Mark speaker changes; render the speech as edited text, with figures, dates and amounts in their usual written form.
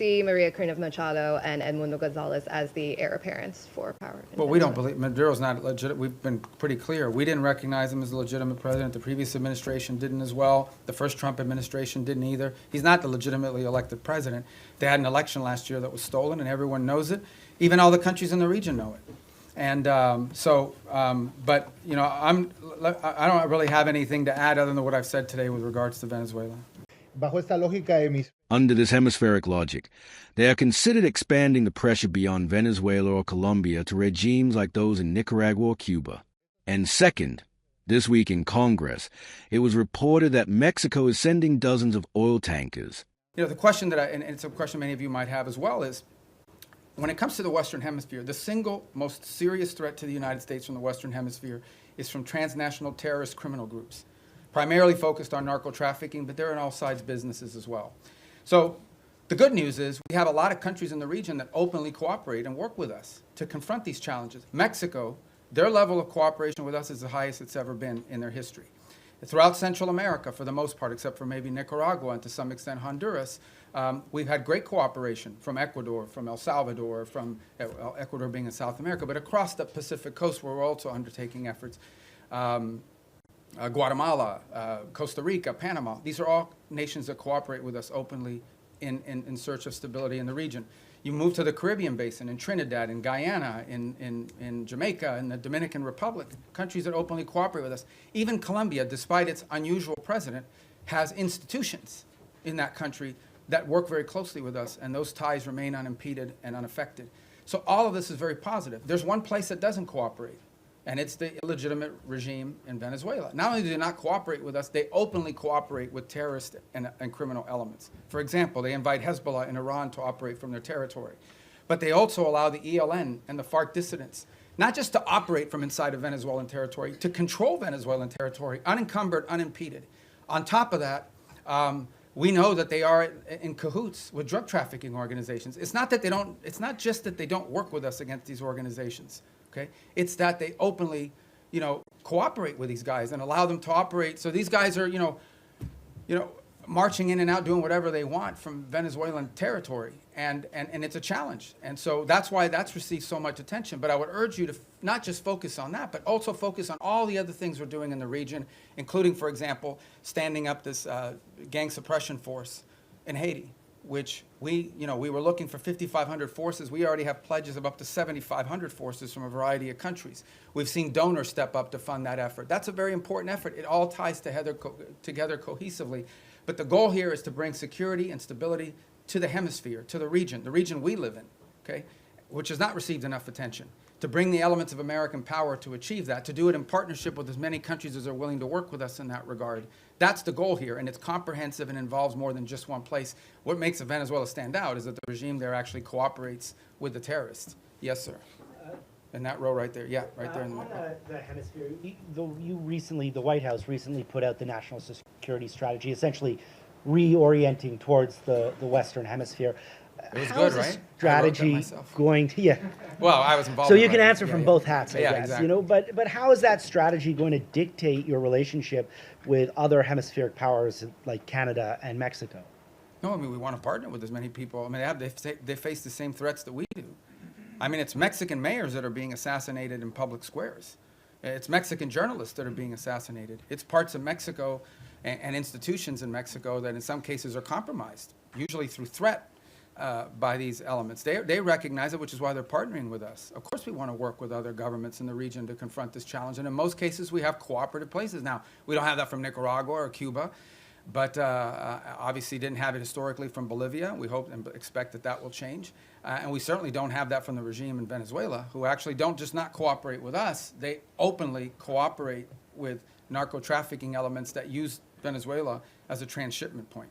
Speaker 1: see Maria Corina Machado and Edmundo González as the heir apparents for power.
Speaker 2: Well, we don't believe Maduro's not legit. We've been pretty clear. We didn't recognize him as a legitimate president. The previous administration didn't as well. The first Trump administration didn't either. He's not the legitimately elected president. They had an election last year that was stolen, and everyone knows it. Even all the countries in the region know it. And but you know, I don't really have anything to add other than what I've said today with regards to Venezuela.
Speaker 3: Bajo esta lógica de
Speaker 4: Under this hemispheric logic, they are considered expanding the pressure beyond Venezuela or Colombia to regimes like those in Nicaragua or Cuba. And second, this week in Congress, it was reported that Mexico is sending dozens of oil tankers.
Speaker 2: You know, the question that and it's a question many of you might have as well, is when it comes to the Western Hemisphere, the single most serious threat to the United States from the Western Hemisphere is from transnational terrorist criminal groups, primarily focused on narco trafficking, but they're in all sides businesses as well. So the good news is we have a lot of countries in the region that openly cooperate and work with us to confront these challenges. Mexico, their level of cooperation with us is the highest it's ever been in their history. Throughout Central America, for the most part, except for maybe Nicaragua and to some extent Honduras, we've had great cooperation from Ecuador, from El Salvador, from Ecuador being in South America, but across the Pacific coast where we're also undertaking efforts. Guatemala, Costa Rica, Panama, these are all nations that cooperate with us openly in search of stability in the region. You move to the Caribbean basin, in Trinidad, in Guyana, in Jamaica, in the Dominican Republic, countries that openly cooperate with us. Even Colombia, despite its unusual president, has institutions in that country that work very closely with us, and those ties remain unimpeded and unaffected. So all of this is very positive. There's one place that doesn't cooperate, and it's the illegitimate regime in Venezuela. Not only do they not cooperate with us, they openly cooperate with terrorist and criminal elements. For example, they invite Hezbollah in Iran to operate from their territory. But they also allow the ELN and the FARC dissidents not just to operate from inside of Venezuelan territory, to control Venezuelan territory, unencumbered, unimpeded. On top of that, we know that they are in cahoots with drug trafficking organizations. It's not just that they don't work with us against these organizations. Okay? It's that they openly, you know, cooperate with these guys and allow them to operate. So these guys are, you know, marching in and out, doing whatever they want from Venezuelan territory, and it's a challenge. And so that's why that's received so much attention. But I would urge you to not just focus on that, but also focus on all the other things we're doing in the region, including, for example, standing up this gang suppression force in Haiti, which we were looking for 5,500 forces. We already have pledges of up to 7,500 forces from a variety of countries. We've seen donors step up to fund that effort. That's a very important effort. It all ties together cohesively. But the goal here is to bring security and stability to the hemisphere, to the region we live in, okay, which has not received enough attention. To bring the elements of American power to achieve that, to do it in partnership with as many countries as are willing to work with us in that regard. That's the goal here, and it's comprehensive and involves more than just one place. What makes Venezuela stand out is that the regime there actually cooperates with the terrorists. Yes, sir. In that row right there. Yeah, right there in the middle.
Speaker 5: The hemisphere, the White House recently put out the national security strategy, essentially reorienting towards the Western Hemisphere.
Speaker 2: It was
Speaker 5: How
Speaker 2: good,
Speaker 5: is this
Speaker 2: right?
Speaker 5: strategy going to, yeah.
Speaker 2: Well, I was involved
Speaker 5: So
Speaker 2: in
Speaker 5: you can
Speaker 2: it.
Speaker 5: answer from both hats, I guess,
Speaker 2: exactly.
Speaker 5: you know, but how is that strategy going to dictate your relationship with other hemispheric powers like Canada and Mexico?
Speaker 2: No, I mean, we want to partner with as many people. I mean, they face the same threats that we do. I mean, it's Mexican mayors that are being assassinated in public squares. It's Mexican journalists that are being assassinated. It's parts of Mexico and institutions in Mexico that in some cases are compromised, usually through threat by these elements. They recognize it, which is why they're partnering with us. Of course we want to work with other governments in the region to confront this challenge, and in most cases we have cooperative places. Now, we don't have that from Nicaragua or Cuba, but obviously didn't have it historically from Bolivia. We hope and expect that that will change. And we certainly don't have that from the regime in Venezuela, who actually don't just not cooperate with us, they openly cooperate with narco-trafficking elements that use Venezuela as a transshipment point.